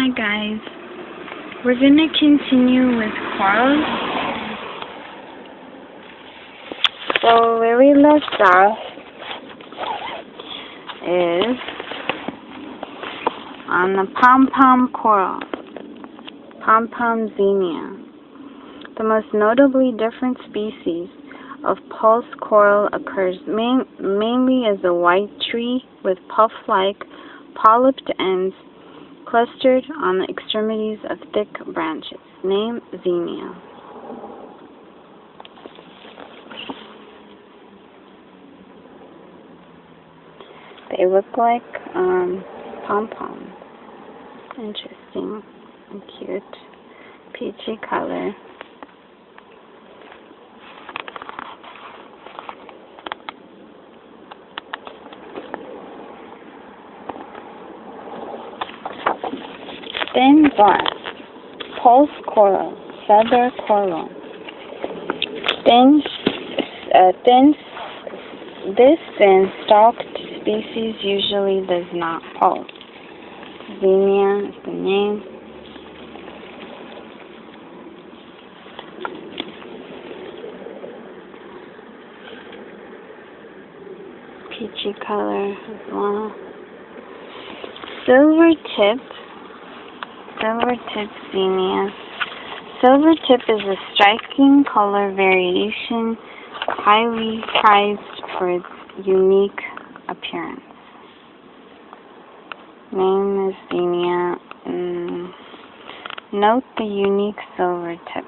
Hi guys, we're gonna continue with corals. So where we left off is on the pom-pom coral, pom-pom xenia. The most notably different species of pulse coral occurs mainly as a white tree with puff-like polyped ends clustered on the extremities of thick branches. Name xenia. They look like pom-poms. Interesting and cute. Peachy color. Thin glass, pulse coral, feather coral. This thin stalked species usually does not pulse. Xenia is the name. Peachy color as well. Silver tip xenia. Silver tip is a striking color variation, highly prized for its unique appearance. Name is xenia. Note the unique silver tip.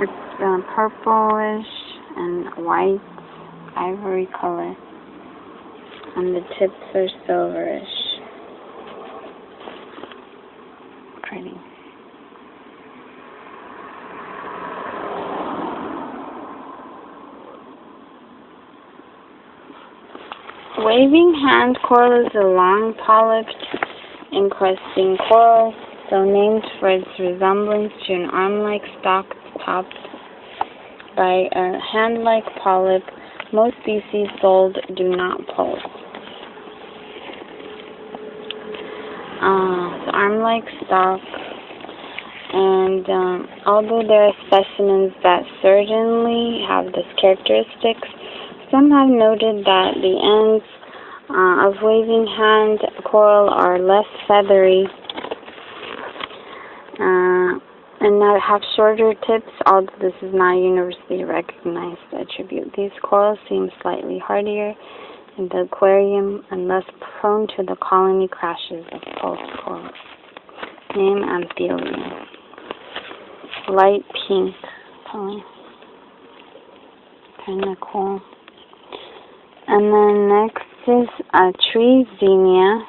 It's purplish and white, ivory color, and the tips are silverish. Pretty. Waving hand coral is a long polyped encrusting coral, so named for its resemblance to an arm-like stalk topped by a hand-like polyp. Most species sold do not pulse. The arm-like stalk, and although there are specimens that certainly have this characteristics, some have noted that the ends of waving hand coral are less feathery and that have shorter tips, although this is not a universally recognized attribute. These corals seem slightly hardier in the aquarium and less prone to the colony crashes of pulse corals. Name Amphilia. Light pink color. Kinda cool. And then next is a tree xenia,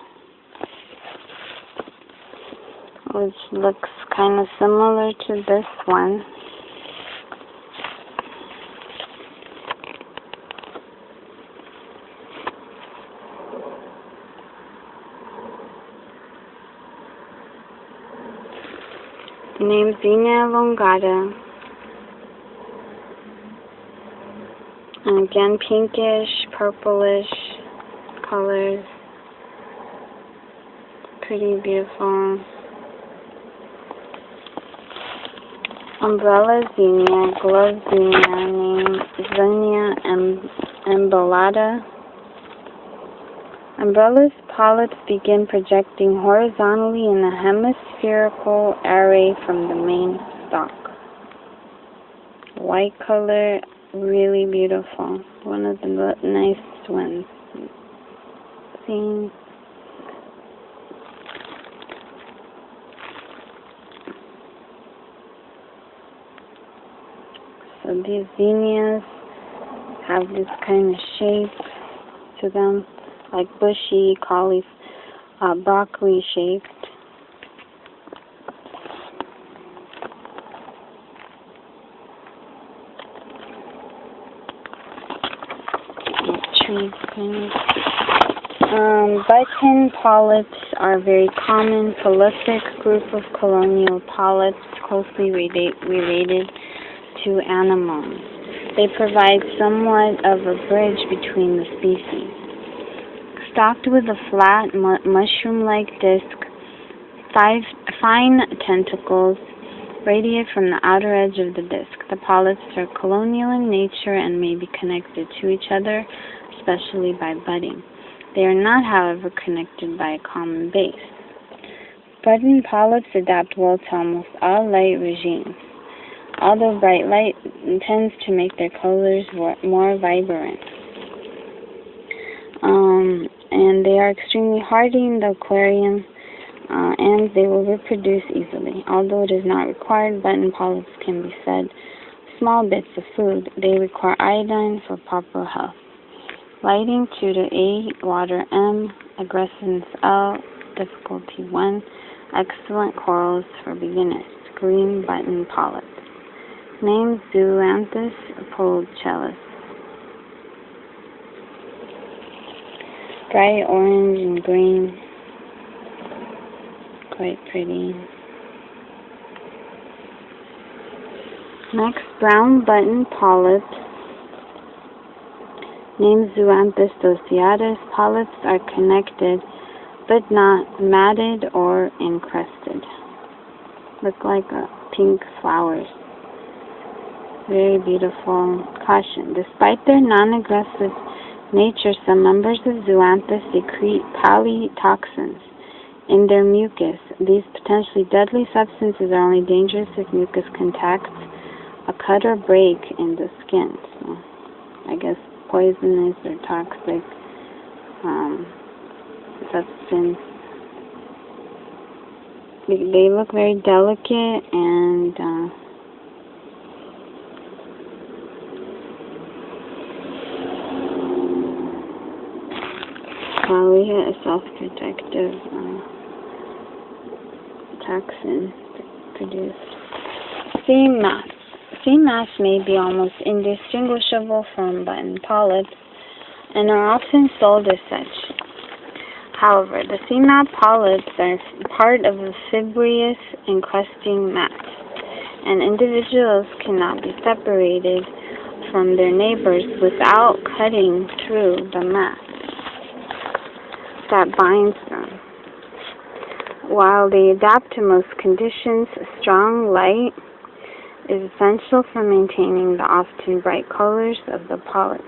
which looks kind of similar to this one. Name Xenia elongata. And again, pinkish, purplish colors. Pretty beautiful. Umbrella xenia, glove xenia, named Xenia emballata. Umbrella's polyps begin projecting horizontally in a hemispherical array from the main stalk. White color, really beautiful. One of the nicest ones seen. So these xenias have this kind of shape to them, like bushy, broccoli shaped. Trees, kind of. Button polyps are a very common, prolific group of colonial polyps closely related to anemones. They provide somewhat of a bridge between the species. stocked with a flat, mushroom-like disc. Fine tentacles radiate from the outer edge of the disc. The polyps are colonial in nature and may be connected to each other, especially by budding. They are not, however, connected by a common base. Button polyps adapt well to almost all light regimes, although bright light tends to make their colors more vibrant. And they are extremely hardy in the aquarium, and they will reproduce easily. Although it is not required, button polyps can be fed small bits of food. They require iodine for proper health. Lighting 2 to 8, water M, aggressiveness L, difficulty 1. Excellent corals for beginners. Green button polyps. Name Zoanthus polcellus. Bright orange and green. Quite pretty. Next, brown button polyps. Named Zoanthus dociatus. Polyps are connected but not matted or encrusted. Look like pink flowers. Very beautiful. Caution. Despite their non-aggressive nature, some members of Zoanthus secrete polytoxins in their mucus. These potentially deadly substances are only dangerous if mucus contacts a cut or break in the skin. So, I guess poisonous or toxic substance. They look very delicate and we had a self-protective toxin produced. Sea mass. Sea mass may be almost indistinguishable from button polyps and are often sold as such. However, the sea mat polyps are part of the fibrous encrusting mat, and individuals cannot be separated from their neighbors without cutting through the mat that binds them. While they adapt to most conditions, strong light is essential for maintaining the often bright colors of the polyps.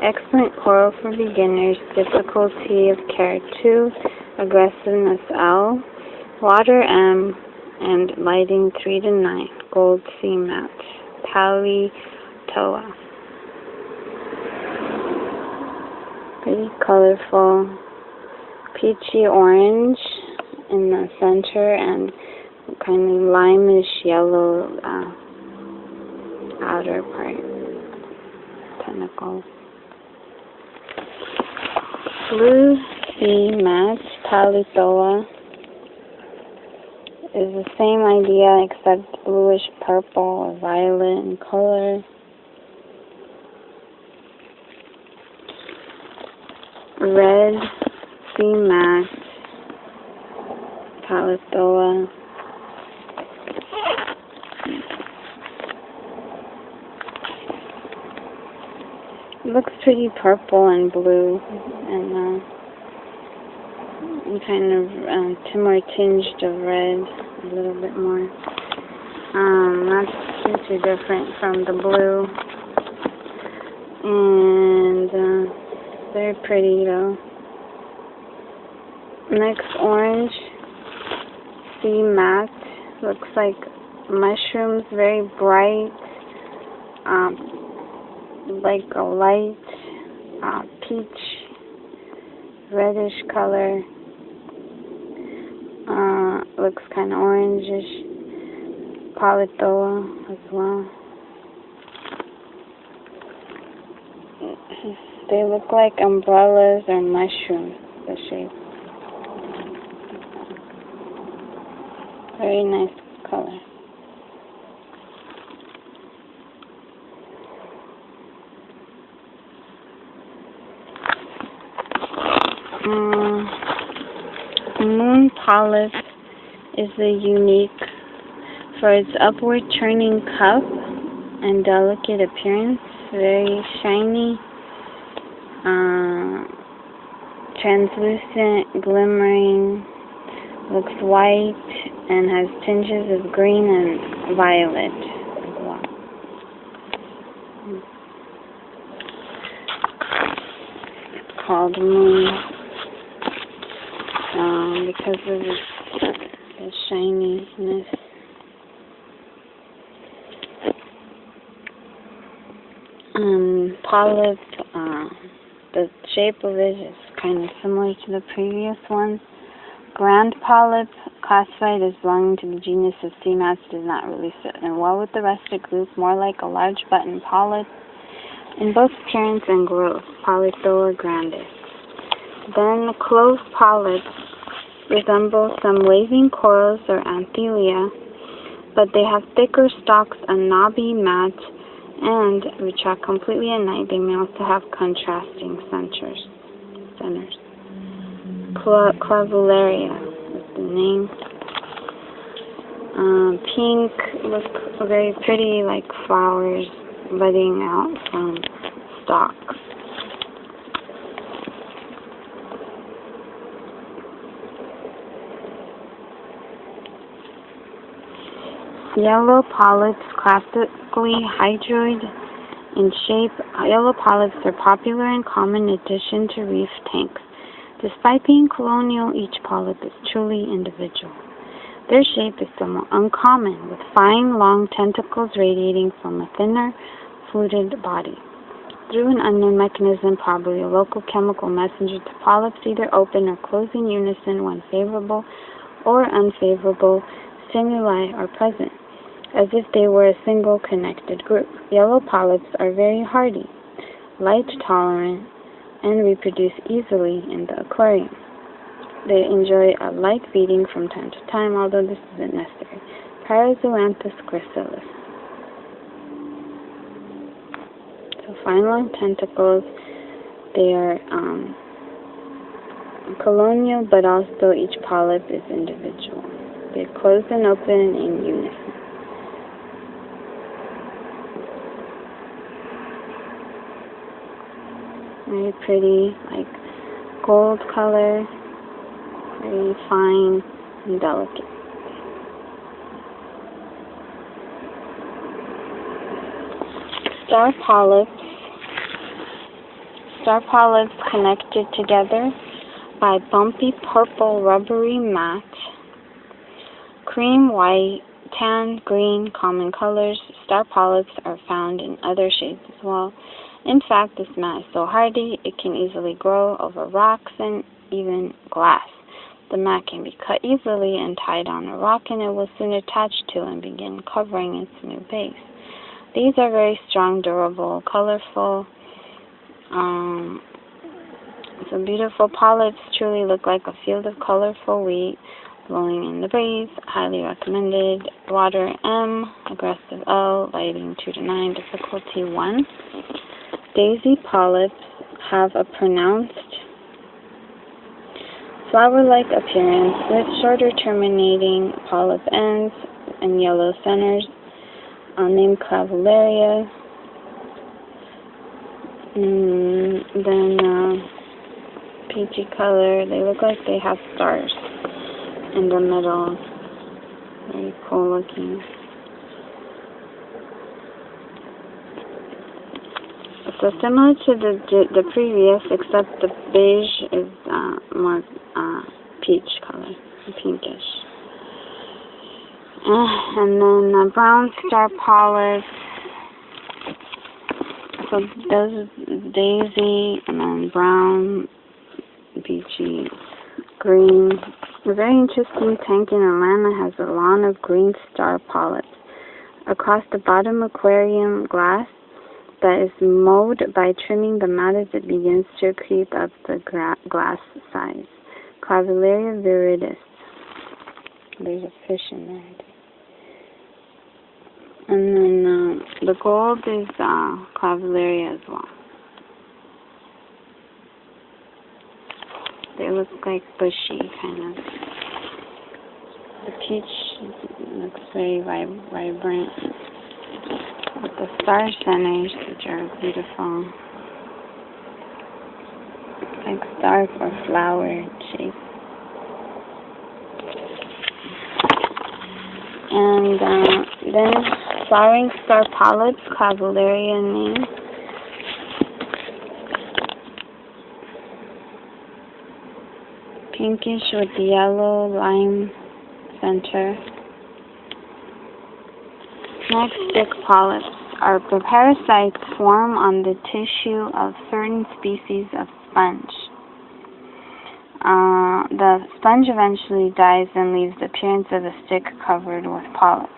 Excellent coral for beginners. Difficulty of care 2, aggressiveness L, water M, and lighting 3 to 9. Gold sea mat. Palitoa. Pretty colorful. Peachy orange in the center and kind of limeish yellow outer part. Tentacles. Blue sea mat, Palitoa, is the same idea except bluish purple or violet in color. Red sea mat, Palitoa. It looks pretty purple and blue and kind of more tinged of red, a little bit more. Not too different from the blue. And very pretty though. Next, orange sea mat. Looks like mushrooms, very bright. Like a light peach reddish color. Looks kind of orangish. Palitoa as well. They look like umbrellas or mushrooms, the shape. Very nice color. Moon polyp is unique for its upward turning cup and delicate appearance. Very shiny, translucent, glimmering, looks white, and has tinges of green and violet as well. It's called Moon because of its shininess. Polyp, the shape of it is kind of similar to the previous one. Grand polyp, classified as belonging to the genus of sea mats, does not really fit in well with the rest of the group, more like a large button polyp in both appearance and growth, Polyphylla grandis. Then clove polyps resemble some waving corals or anthelia, but they have thicker stalks, a knobby mat, and retract completely at night. They may also have contrasting centers. Clavularia is the name. Pink, look very pretty, like flowers budding out from stalks. Yellow polyps, classically hydroid in shape. Yellow polyps are popular and common addition to reef tanks. Despite being colonial, each polyp is truly individual. Their shape is somewhat uncommon, with fine, long tentacles radiating from a thinner, fluted body. Through an unknown mechanism, probably a local chemical messenger, the polyps either open or close in unison when favorable or unfavorable stimuli are present, as if they were a single connected group. Yellow polyps are very hardy, light tolerant, and reproduce easily in the aquarium. They enjoy a light feeding from time to time, although this isn't necessary. Parazoanthus gracilis. So fine long tentacles. They are colonial, but also each polyp is individual. They close and open in unison. Very pretty, like gold color, very fine and delicate. Star polyps. Star polyps connected together by bumpy purple rubbery mat. Cream, white, tan, green, common colors. Star polyps are found in other shades as well. In fact, this mat is so hardy, it can easily grow over rocks and even glass. The mat can be cut easily and tied on a rock, and it will soon attach to and begin covering its new base. These are very strong, durable, colorful. So beautiful polyps truly look like a field of colorful wheat blowing in the breeze. Highly recommended. Water M, aggressive O, lighting 2 to 9, difficulty 1. Daisy polyps have a pronounced flower-like appearance with shorter terminating polyp ends and yellow centers, named Clavularia. Then peachy color. They look like they have stars in the middle. Very cool looking. So similar to the previous, except the beige is more peach color, pinkish. And then brown star polyps. So those daisy, and then brown, peachy, green. A very interesting tank in Atlanta has a lawn of green star polyps. Across the bottom aquarium glass that is mowed by trimming the mat as it begins to creep up the glass size. Clavularia viridis. There's a fish in there. And then the gold is Clavularia as well. They look like bushy, kind of. The peach looks very vibrant. With the star centers, which are beautiful. like star or flower shape. And then flowering star polyps, Cavalaria name. Pinkish with yellow lime center. Next, stick polyps are the parasites form on the tissue of certain species of sponge. The sponge eventually dies and leaves the appearance of a stick covered with polyps.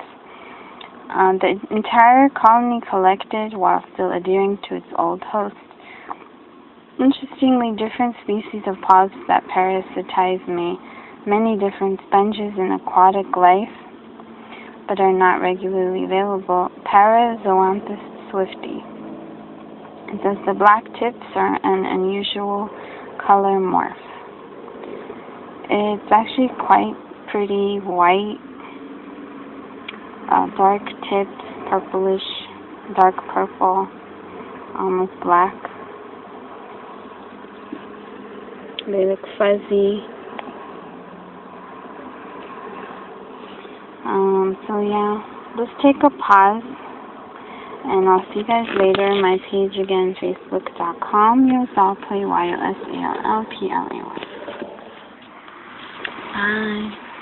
The entire colony collected while still adhering to its old host. Interestingly, different species of polyps that parasitize many different sponges in aquatic life, but are not regularly available. Parazoanthus swifti. It says the black tips are an unusual color morph. It's actually quite pretty white, dark tips, purplish, dark purple, almost black. They look fuzzy. So yeah, let's take a pause, and I'll see you guys later. My page again, facebook.com, yosalplay, YOSALLPLAY. Bye.